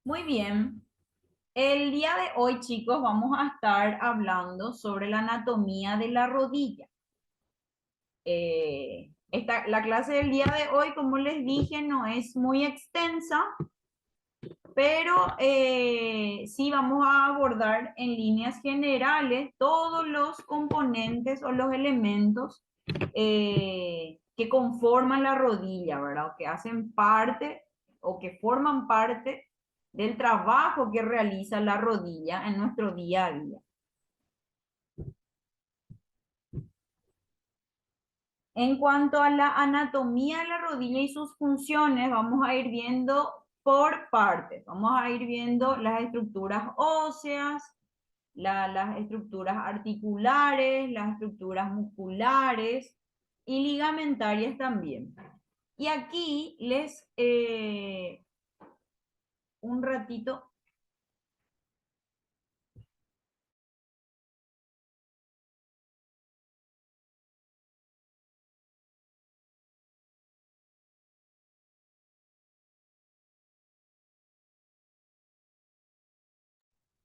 Muy bien. El día de hoy, chicos, vamos a estar hablando sobre la anatomía de la rodilla. La clase del día de hoy, como les dije, no es muy extensa, pero sí vamos a abordar en líneas generales todos los componentes o los elementos que conforman la rodilla, ¿verdad? O que hacen parte o que forman parte del trabajo que realiza la rodilla en nuestro día a día. En cuanto a la anatomía de la rodilla y sus funciones, vamos a ir viendo por partes. Vamos a ir viendo las estructuras óseas, las estructuras articulares, las estructuras musculares y ligamentarias también. Y aquí un ratito.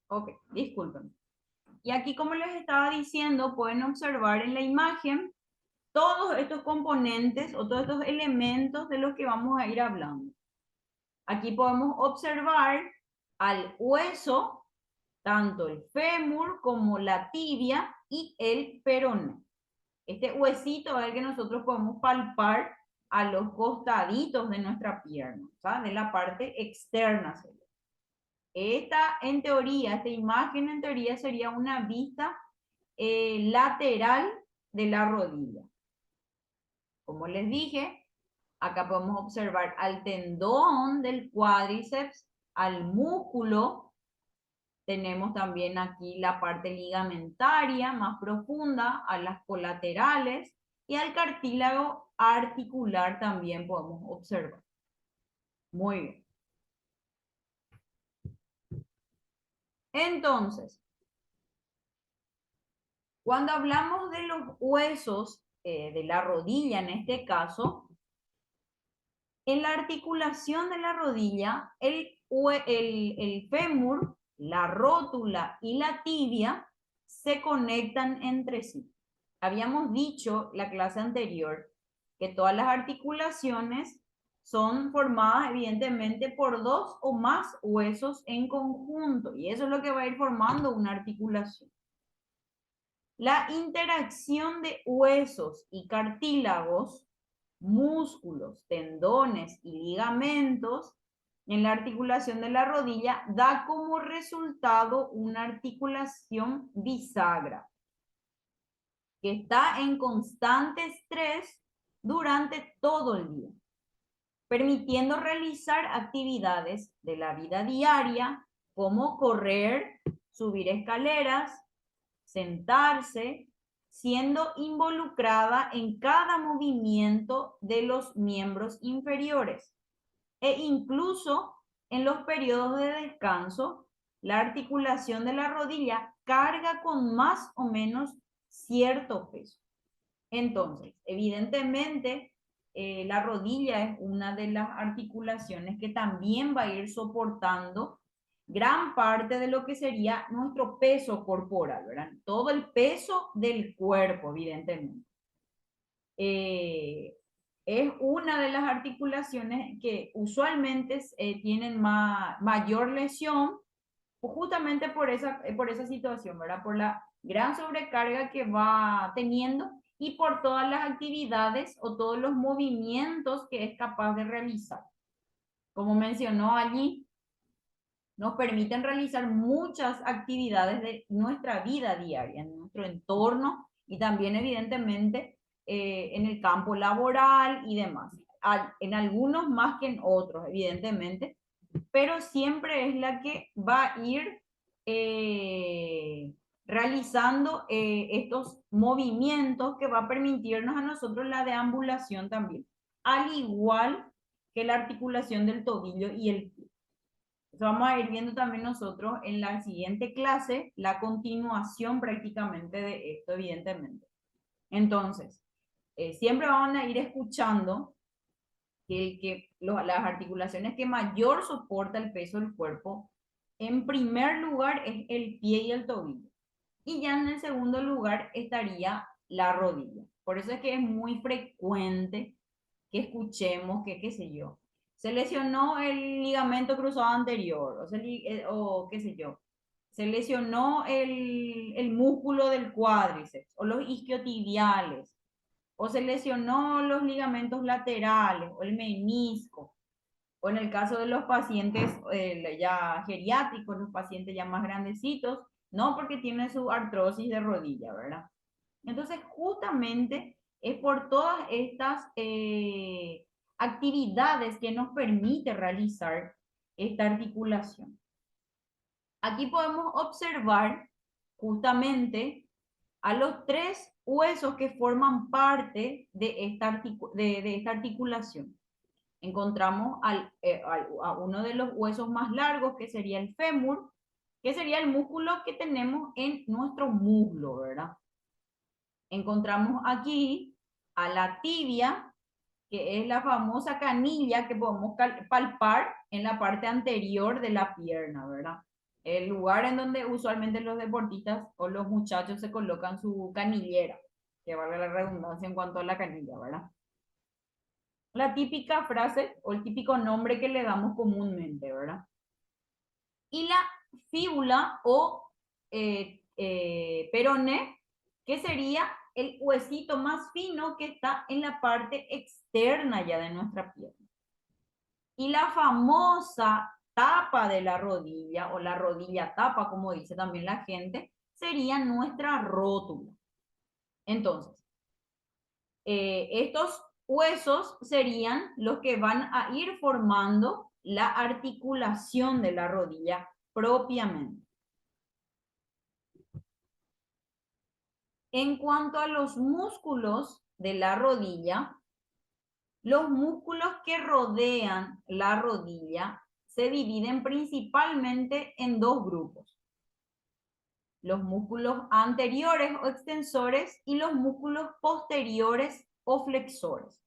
Ok, disculpen. Y aquí, como les estaba diciendo, pueden observar en la imagen todos estos componentes o todos estos elementos de los que vamos a ir hablando. Aquí podemos observar al hueso, tanto el fémur como la tibia y el peroné. Este huesito es el que nosotros podemos palpar a los costaditos de nuestra pierna, o sea, de la parte externa. Esta imagen en teoría sería una vista lateral de la rodilla. Como les dije, acá podemos observar al tendón del cuádriceps, al músculo. Tenemos también aquí la parte ligamentaria más profunda, a las colaterales y al cartílago articular también podemos observar. Muy bien. Entonces, cuando hablamos de los huesos de la rodilla en este caso, en la articulación de la rodilla, el fémur, la rótula y la tibia se conectan entre sí. Habíamos dicho la clase anterior que todas las articulaciones son formadas evidentemente por dos o más huesos en conjunto, y eso es lo que va a ir formando una articulación. La interacción de huesos y cartílagos, músculos, tendones y ligamentos en la articulación de la rodilla da como resultado una articulación bisagra que está en constante estrés durante todo el día, permitiendo realizar actividades de la vida diaria como correr, subir escaleras, sentarse, siendo involucrada en cada movimiento de los miembros inferiores e incluso en los periodos de descanso, la articulación de la rodilla carga con más o menos cierto peso. Entonces, evidentemente, la rodilla es una de las articulaciones que también va a ir soportando gran parte de lo que sería nuestro peso corporal, ¿verdad? Todo el peso del cuerpo, evidentemente. Eh, es una de las articulaciones que usualmente tienen mayor lesión, justamente por esa situación, ¿verdad? Por la gran sobrecarga que va teniendo y por todas las actividades o todos los movimientos que es capaz de realizar. Como mencionó allí, nos permiten realizar muchas actividades de nuestra vida diaria, en nuestro entorno y también evidentemente en el campo laboral y demás. En algunos más que en otros, evidentemente, pero siempre es la que va a ir eh, realizando estos movimientos que va a permitirnos a nosotros la deambulación también, al igual que la articulación del tobillo y el pie. Eso vamos a ir viendo también nosotros en la siguiente clase, la continuación prácticamente de esto, evidentemente. Entonces, siempre van a ir escuchando las articulaciones que mayor soporta el peso del cuerpo, en primer lugar es el pie y el tobillo. Y ya en el segundo lugar estaría la rodilla. Por eso es que es muy frecuente que escuchemos que, qué sé yo, se lesionó el ligamento cruzado anterior, o qué sé yo, se lesionó el músculo del cuádriceps, o los isquiotibiales, o se lesionó los ligamentos laterales, o el menisco, o en el caso de los pacientes ya geriátricos, los pacientes ya más grandecitos, no porque tienen su artrosis de rodilla, ¿verdad? Entonces, justamente es por todas estas actividades que nos permite realizar esta articulación. Aquí podemos observar justamente a los tres huesos que forman parte de esta articulación. Encontramos a uno de los huesos más largos, que sería el fémur, que sería el músculo que tenemos en nuestro muslo, ¿verdad? Encontramos aquí a la tibia, que es la famosa canilla que podemos palpar en la parte anterior de la pierna, ¿verdad? El lugar en donde usualmente los deportistas o los muchachos se colocan su canillera, que valga la redundancia en cuanto a la canilla, ¿verdad? La típica frase o el típico nombre que le damos comúnmente, ¿verdad? Y la fíbula o peroné, que sería el huesito más fino que está en la parte externa ya de nuestra pierna. Y la famosa tapa de la rodilla, o la rodilla tapa, como dice también la gente, sería nuestra rótula. Entonces, estos huesos serían los que van a ir formando la articulación de la rodilla propiamente. En cuanto a los músculos de la rodilla, los músculos que rodean la rodilla se dividen principalmente en dos grupos: los músculos anteriores o extensores y los músculos posteriores o flexores.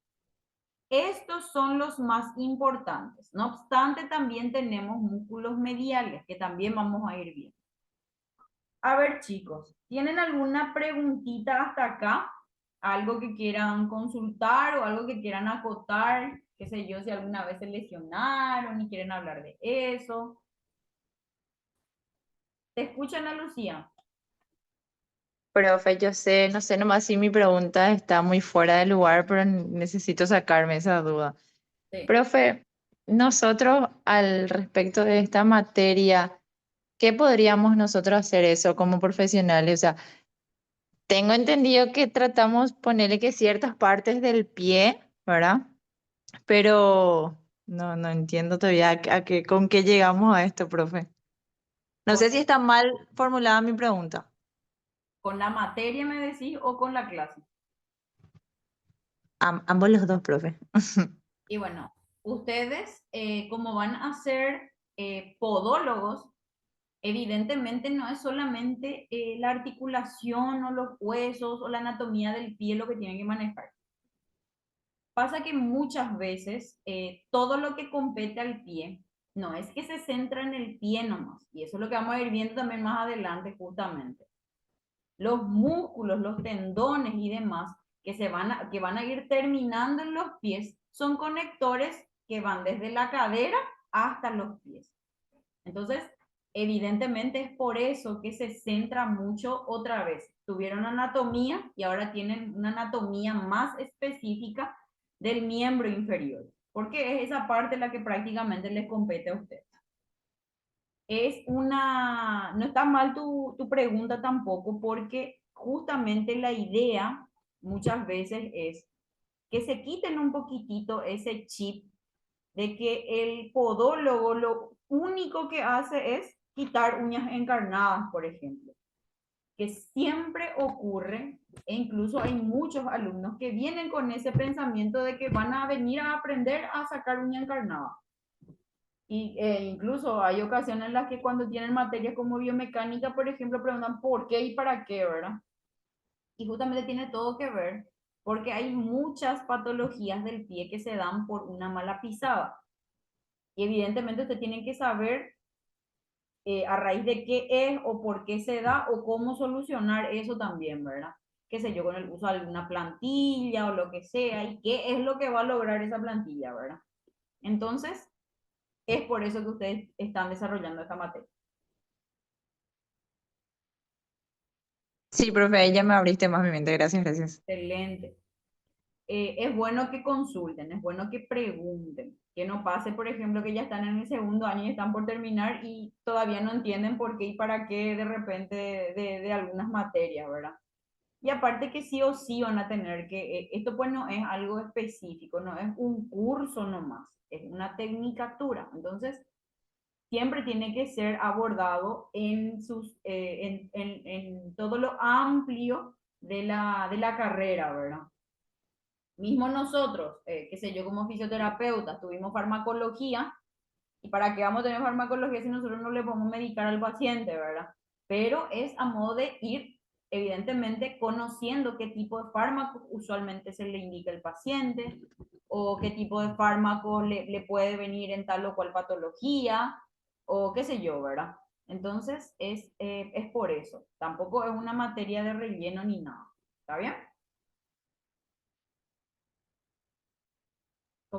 Estos son los más importantes. No obstante, también tenemos músculos mediales que también vamos a ir viendo. A ver, chicos, ¿tienen alguna preguntita hasta acá? ¿Algo que quieran consultar o algo que quieran acotar? Qué sé yo, si alguna vez se lesionaron y quieren hablar de eso. ¿Te escuchan, Ana Lucía? Profe, yo sé, no sé nomás si mi pregunta está muy fuera de lugar, pero necesito sacarme esa duda. Sí. Profe, nosotros al respecto de esta materia, ¿qué podríamos nosotros hacer eso como profesionales? O sea, tengo entendido que tratamos ponerle que ciertas partes del pie, ¿verdad? Pero no entiendo todavía con qué llegamos a esto, profe. No ¿Con, sé si está mal formulada mi pregunta. con la materia me decís o con la clase? Ambos los dos, profe. Y bueno, ustedes, como van a ser podólogos, evidentemente no es solamente la articulación o los huesos o la anatomía del pie lo que tienen que manejar. Pasa que muchas veces todo lo que compete al pie no es que se centra en el pie nomás, y eso es lo que vamos a ir viendo también más adelante justamente. Los músculos, los tendones y demás que van a ir terminando en los pies son conectores que van desde la cadera hasta los pies. Entonces, evidentemente es por eso que se centra mucho otra vez. Tuvieron anatomía y ahora tienen una anatomía más específica del miembro inferior, porque es esa parte la que prácticamente les compete a ustedes. No está mal tu pregunta tampoco, porque justamente la idea muchas veces es que se quiten un poquitito ese chip de que el podólogo lo único que hace es quitar uñas encarnadas, por ejemplo, que siempre ocurre, e incluso hay muchos alumnos que vienen con ese pensamiento de que van a venir a aprender a sacar uña encarnada. Y incluso hay ocasiones en las que cuando tienen materias como biomecánica, por ejemplo, preguntan por qué y para qué, ¿verdad? Y justamente tiene todo que ver porque hay muchas patologías del pie que se dan por una mala pisada. Y evidentemente usted tiene que saber a raíz de qué es o por qué se da o cómo solucionar eso también, ¿verdad? Qué sé yo, con el uso de alguna plantilla o lo que sea, y qué es lo que va a lograr esa plantilla, ¿verdad? Entonces, es por eso que ustedes están desarrollando esta materia. Sí, profe, ahí ya me abriste más mi mente. Gracias, gracias. Excelente. Es bueno que consulten, es bueno que pregunten, que no pase, por ejemplo, que ya están en el segundo año y están por terminar y todavía no entienden por qué y para qué de repente de algunas materias, ¿verdad? Y aparte que sí o sí van a tener que, esto pues no es algo específico, no es un curso nomás, es una tecnicatura. Entonces, siempre tiene que ser abordado en, en todo lo amplio de la carrera, ¿verdad? Mismo nosotros, qué sé yo, como fisioterapeutas, tuvimos farmacología, y para qué vamos a tener farmacología si nosotros no le podemos medicar al paciente, ¿verdad? Pero es a modo de ir, evidentemente, conociendo qué tipo de fármacos usualmente se le indica al paciente, o qué tipo de fármaco le puede venir en tal o cual patología, o qué sé yo, ¿verdad? Entonces, es por eso. Tampoco es una materia de relleno ni nada. ¿Está bien?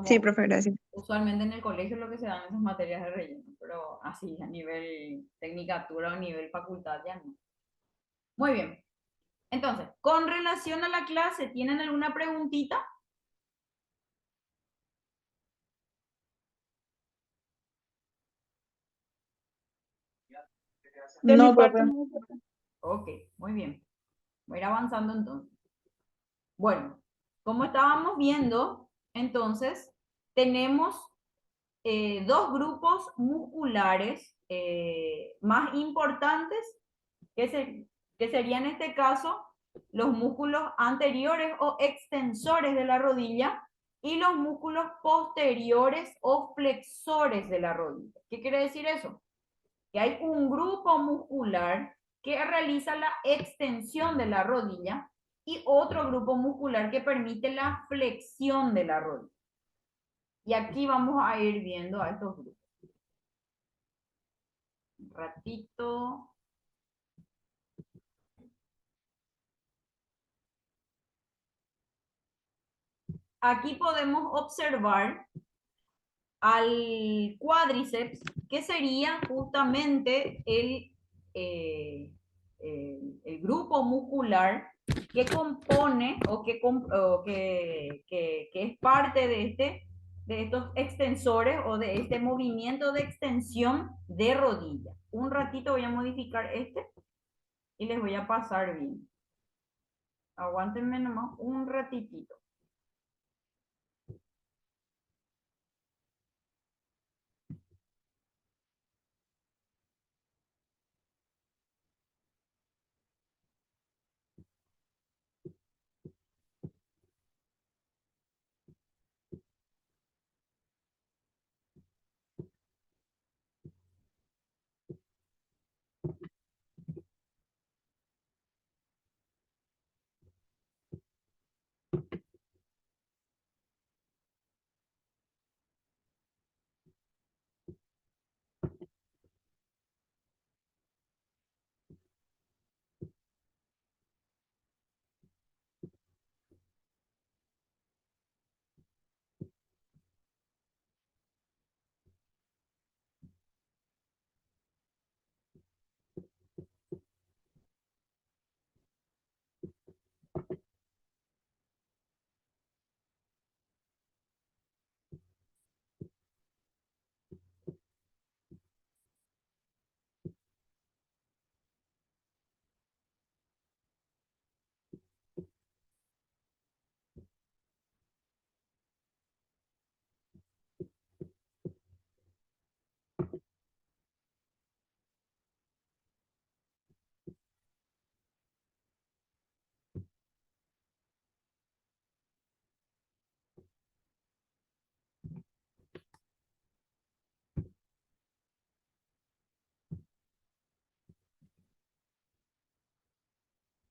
Sí, Como profe, gracias. usualmente en el colegio lo que se dan esas materias de relleno, pero así a nivel tecnicatura o a nivel facultad ya no. Muy bien. Entonces, con relación a la clase, ¿tienen alguna preguntita? De mi No, parte, profe. no. Ok, muy bien. Voy a ir avanzando entonces. Bueno, como estábamos viendo, entonces tenemos dos grupos musculares más importantes que, que serían en este caso los músculos anteriores o extensores de la rodilla y los músculos posteriores o flexores de la rodilla. ¿Qué quiere decir eso? Que hay un grupo muscular que realiza la extensión de la rodilla y otro grupo muscular que permite la flexión de la rodilla. Y aquí vamos a ir viendo a estos grupos. Un ratito. Aquí podemos observar al cuádriceps, que sería justamente el grupo muscular que compone que es parte de estos extensores o de este movimiento de extensión de rodilla. Un ratito voy a modificar este y les voy a pasar bien. Aguántenme nomás un ratitito.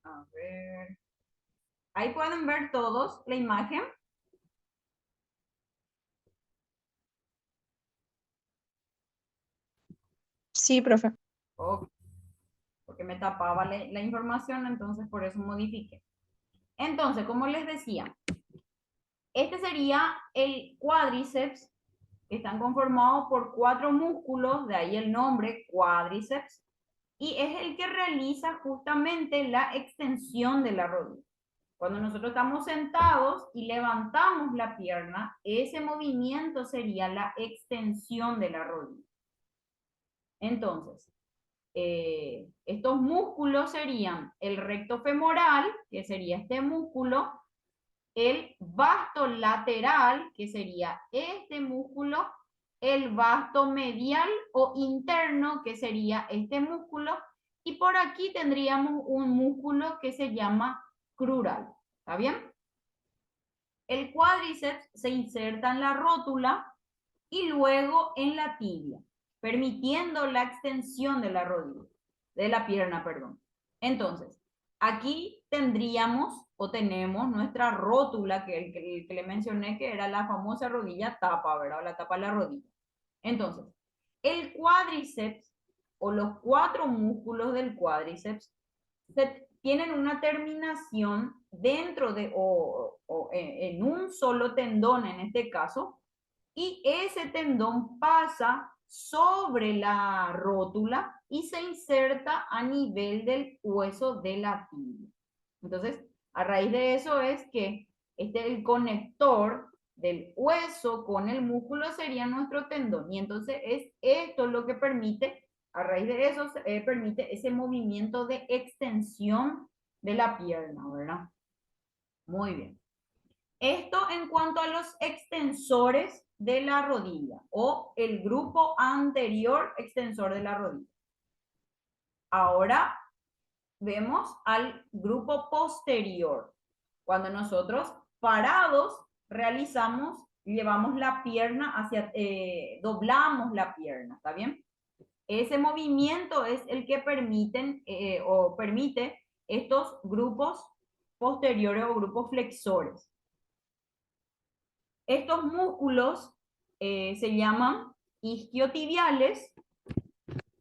A ver. Ahí pueden ver todos la imagen. Sí, profe. Oh, porque me tapaba la información, entonces por eso modifiqué. Entonces, como les decía, este sería el cuádriceps, que están conformados por 4 músculos, de ahí el nombre cuádriceps, y es el que realiza justamente la extensión de la rodilla. Cuando nosotros estamos sentados y levantamos la pierna, ese movimiento sería la extensión de la rodilla. Entonces, estos músculos serían el recto femoral, que sería este músculo, el vasto lateral, que sería este músculo, el vasto medial o interno, que sería este músculo, y por aquí tendríamos un músculo que se llama crural. ¿Está bien? El cuádriceps se inserta en la rótula y luego en la tibia, permitiendo la extensión de la rodilla, de la pierna, perdón. Entonces, aquí tendríamos o tenemos nuestra rótula, que le mencioné que era la famosa rodilla tapa, ¿verdad? La tapa de la rodilla. Entonces, el cuádriceps o los 4 músculos del cuádriceps tienen una terminación dentro de o en un solo tendón en este caso, y ese tendón pasa sobre la rótula y se inserta a nivel del hueso de la tibia. Entonces, a raíz de eso es que el conector del hueso con el músculo sería nuestro tendón. Y entonces es esto lo que permite, a raíz de eso, permite ese movimiento de extensión de la pierna, ¿verdad? Muy bien. Esto en cuanto a los extensores de la rodilla o el grupo anterior extensor de la rodilla. Ahora vemos al grupo posterior. Cuando nosotros parados realizamos, llevamos la pierna hacia, doblamos la pierna, ¿está bien? Ese movimiento es el que permiten o permite estos grupos posteriores o grupos flexores. Estos músculos se llaman isquiotibiales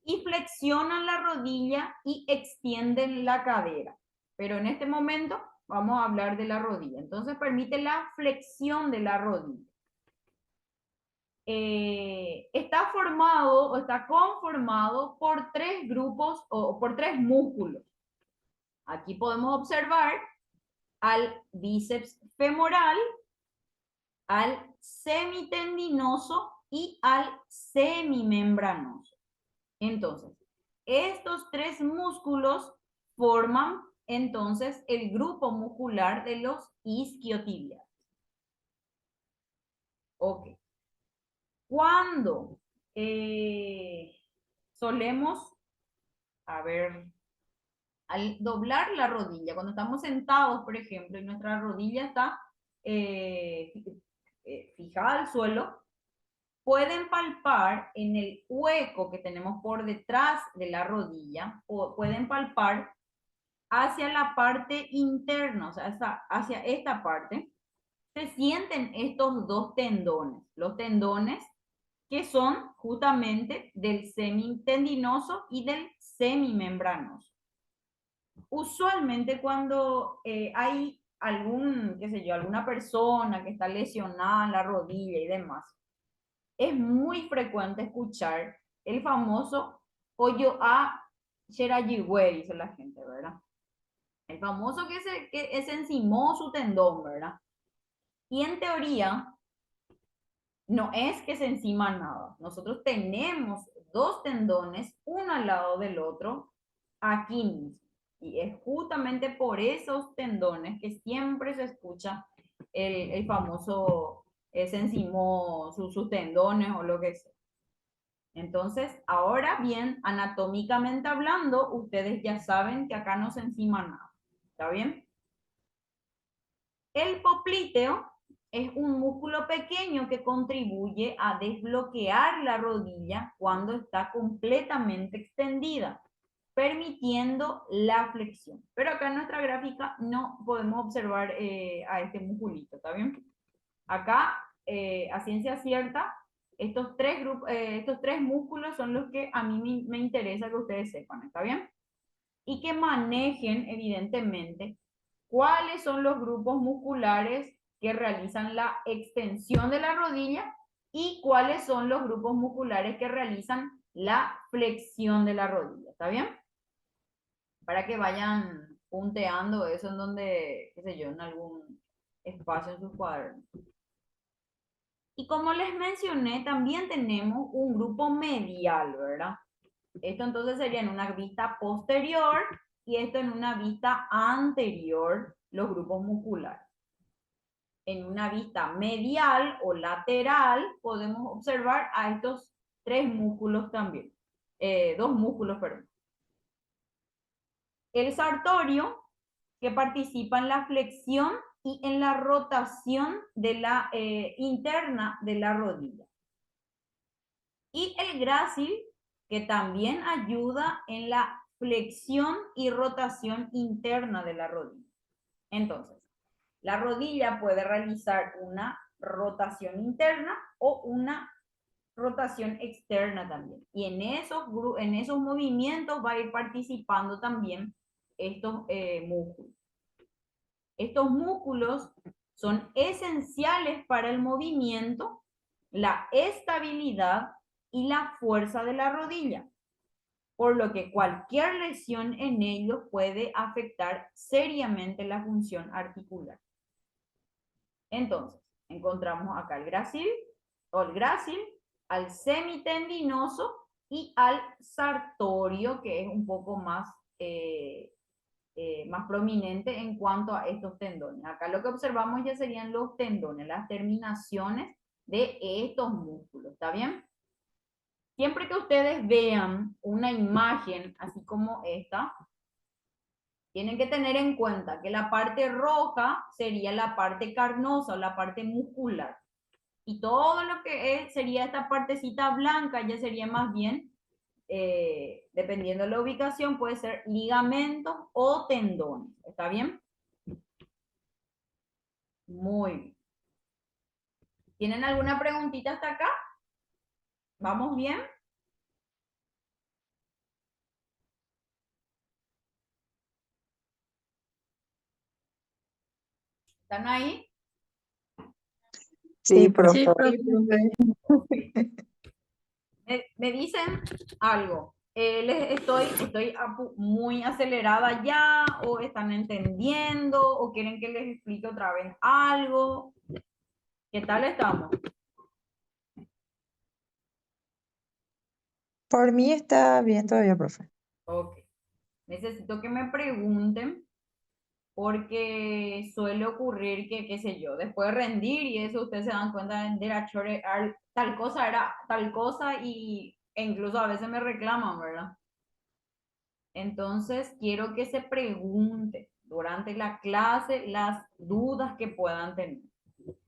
y flexionan la rodilla y extienden la cadera. Pero en este momento vamos a hablar de la rodilla. Entonces permite la flexión de la rodilla. Está formado o está conformado por 3 grupos o por 3 músculos. Aquí podemos observar al bíceps femoral, al semitendinoso y al semimembranoso. Entonces, estos 3 músculos forman entonces el grupo muscular de los isquiotibiales. Ok. Cuando solemos, a ver, al doblar la rodilla, cuando estamos sentados, por ejemplo, y nuestra rodilla está fijada al suelo, pueden palpar en el hueco que tenemos por detrás de la rodilla, o pueden palpar hacia la parte interna, o sea, hacia esta parte, se sienten estos 2 tendones, los tendones que son justamente del semitendinoso y del semimembranoso. Usualmente cuando hay algún, qué sé yo, alguna persona que está lesionada en la rodilla y demás, es muy frecuente escuchar el famoso hoyo a Sherayiwe, dice la gente, ¿verdad? El famoso que se encimó su tendón, ¿verdad? Y en teoría, no es que se encima nada. Nosotros tenemos 2 tendones, uno al lado del otro, aquí mismo. Y es justamente por esos tendones que siempre se escucha el famoso, se encimó sus tendones o lo que sea. Entonces, ahora bien, anatómicamente hablando, ustedes ya saben que acá no se encima nada. ¿Está bien? El popliteo es un músculo pequeño que contribuye a desbloquear la rodilla cuando está completamente extendida. permitiendo la flexión. Pero acá en nuestra gráfica no podemos observar a este musculito, ¿está bien? Acá, a ciencia cierta, estos tres músculos son los que a mí me interesa que ustedes sepan, ¿está bien? Y que manejen, evidentemente, cuáles son los grupos musculares que realizan la extensión de la rodilla y cuáles son los grupos musculares que realizan la flexión de la rodilla, ¿está bien? Para que vayan punteando eso en donde, qué sé yo, en algún espacio en sus cuadernos. Y como les mencioné, también tenemos un grupo medial, ¿verdad? Esto entonces sería en una vista posterior y esto en una vista anterior, los grupos musculares. En una vista medial o lateral podemos observar a estos tres músculos también. Dos músculos, perdón. El sartorio, que participa en la flexión y en la rotación de la interna de la rodilla. Y el grácil, que también ayuda en la flexión y rotación interna de la rodilla. Entonces, la rodilla puede realizar una rotación interna o una rotación externa también. Y en esos movimientos va a ir participando también estos músculos. Estos músculos son esenciales para el movimiento, la estabilidad y la fuerza de la rodilla, por lo que cualquier lesión en ellos puede afectar seriamente la función articular. Entonces, encontramos acá el grácil, al semitendinoso y al sartorio, que es un poco más más prominente en cuanto a estos tendones. Acá lo que observamos ya serían los tendones, las terminaciones de estos músculos, ¿está bien? Siempre que ustedes vean una imagen así como esta, tienen que tener en cuenta que la parte roja sería la parte carnosa o la parte muscular. Y todo lo que sería esta partecita blanca ya sería más bien dependiendo de la ubicación, puede ser ligamentos o tendones. ¿Está bien? Muy bien. ¿Tienen alguna preguntita hasta acá? ¿Vamos bien? ¿Están ahí? Sí, profe. Sí, profe. Me dicen algo. Estoy muy acelerada ya, o están entendiendo, o quieren que les explique otra vez algo. ¿Qué tal estamos? Por mí está bien todavía, profe. Ok. Necesito que me pregunten porque suele ocurrir que, qué sé yo, después de rendir y eso ustedes se dan cuenta de la tal cosa era tal cosa e incluso a veces me reclaman, ¿verdad? Entonces quiero que se pregunten durante la clase las dudas que puedan tener.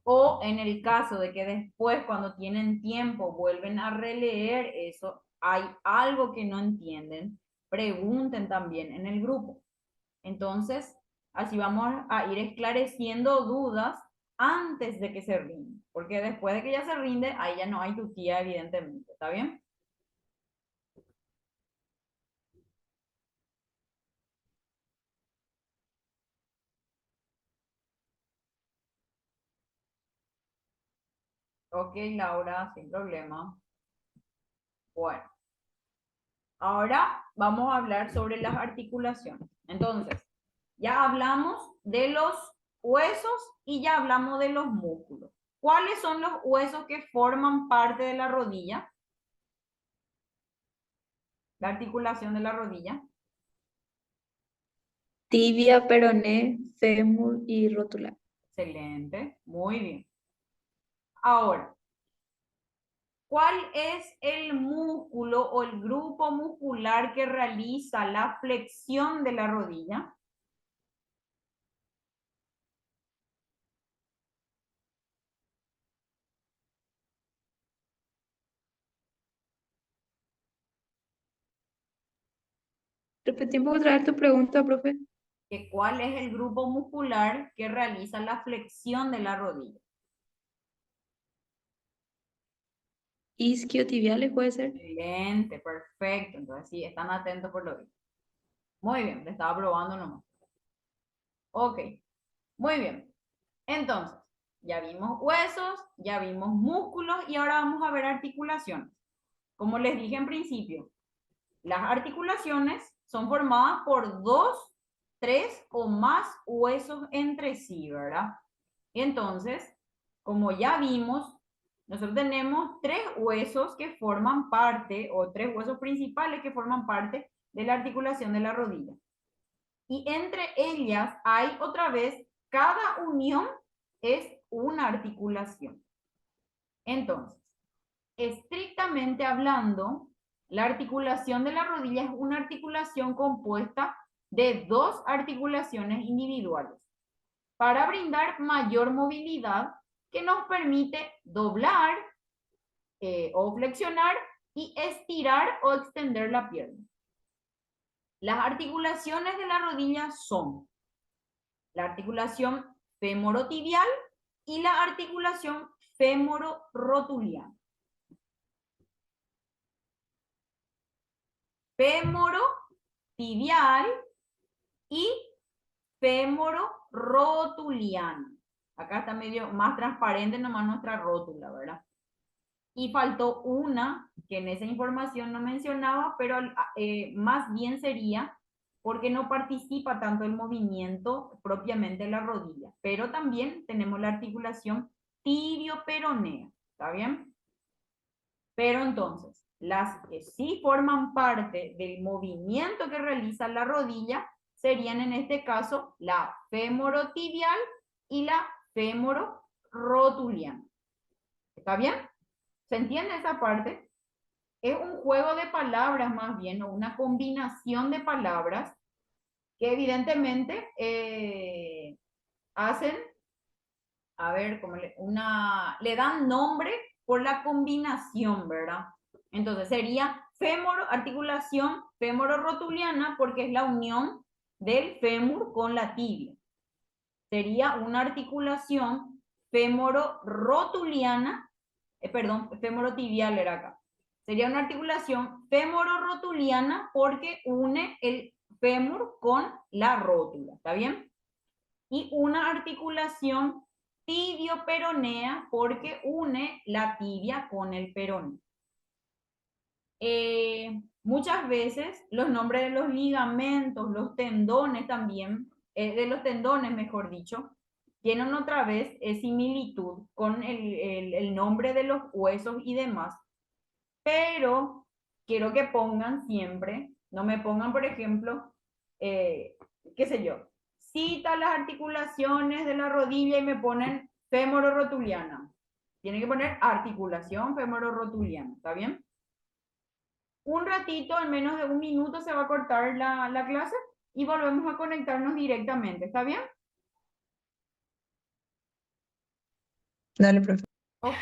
O en el caso de que después, cuando tienen tiempo, vuelven a releer eso, hay algo que no entienden, pregunten también en el grupo. Entonces, así vamos a ir esclareciendo dudas antes de que se rinde, porque después de que ya se rinde, ahí ya no hay tu tía, evidentemente. ¿Está bien? Ok, Laura, sin problema. Bueno, ahora vamos a hablar sobre las articulaciones. Entonces, ya hablamos de los huesos y ya hablamos de los músculos. ¿Cuáles son los huesos que forman parte de la rodilla? La articulación de la rodilla. Tibia, peroné, fémur y rótula. Excelente, muy bien. Ahora, ¿cuál es el músculo o el grupo muscular que realiza la flexión de la rodilla? Repetimos otra vez tu pregunta, profe. Que ¿cuál es el grupo muscular que realiza la flexión de la rodilla? Isquiotibiales puede ser. Excelente, perfecto. Entonces sí, están atentos por lo visto. Muy bien, le estaba probando nomás. Ok, muy bien. Entonces, ya vimos huesos, ya vimos músculos y ahora vamos a ver articulaciones. Como les dije en principio, las articulaciones son formadas por 2, 3 o más huesos entre sí, ¿verdad? Entonces, como ya vimos, nosotros tenemos 3 huesos que forman parte, o 3 huesos principales que forman parte de la articulación de la rodilla. Y entre ellas hay otra vez, cada unión es una articulación. Entonces, estrictamente hablando, la articulación de la rodilla es una articulación compuesta de 2 articulaciones individuales para brindar mayor movilidad que nos permite doblar o flexionar y estirar o extender la pierna. Las articulaciones de la rodilla son la articulación femorotibial y la articulación femororotuliana. Femorotibial y femororotuliana. Acá está medio más transparente nomás nuestra rótula, ¿verdad? Y faltó una que en esa información no mencionaba, pero más bien sería porque no participa tanto el movimiento propiamente de la rodilla, pero también tenemos la articulación tibio-peronea, ¿está bien? Pero entonces, las que sí forman parte del movimiento que realiza la rodilla serían en este caso la femorotibial y la femororotuliana. ¿Está bien? ¿Se entiende esa parte? Es un juego de palabras más bien, o una combinación de palabras que evidentemente hacen, a ver, como le dan nombre por la combinación, ¿verdad? Entonces sería articulación femororotuliana porque es la unión del fémur con la tibia. Sería una articulación femororotuliana, femorotibial era acá. Sería una articulación femororotuliana porque une el fémur con la rótula, ¿está bien? Y una articulación tibio-peronea porque une la tibia con el peroné. Muchas veces los nombres de los ligamentos, los tendones también, de los tendones mejor dicho, tienen otra vez similitud con el nombre de los huesos y demás, pero quiero que pongan siempre, no me pongan por ejemplo, qué sé yo, cita las articulaciones de la rodilla y me ponen femororotuliana. Tienen que poner articulación femororotuliana, ¿está bien? Un ratito, al menos de 1 minuto, se va a cortar la clase y volvemos a conectarnos directamente, ¿está bien? Dale, profe. Ok.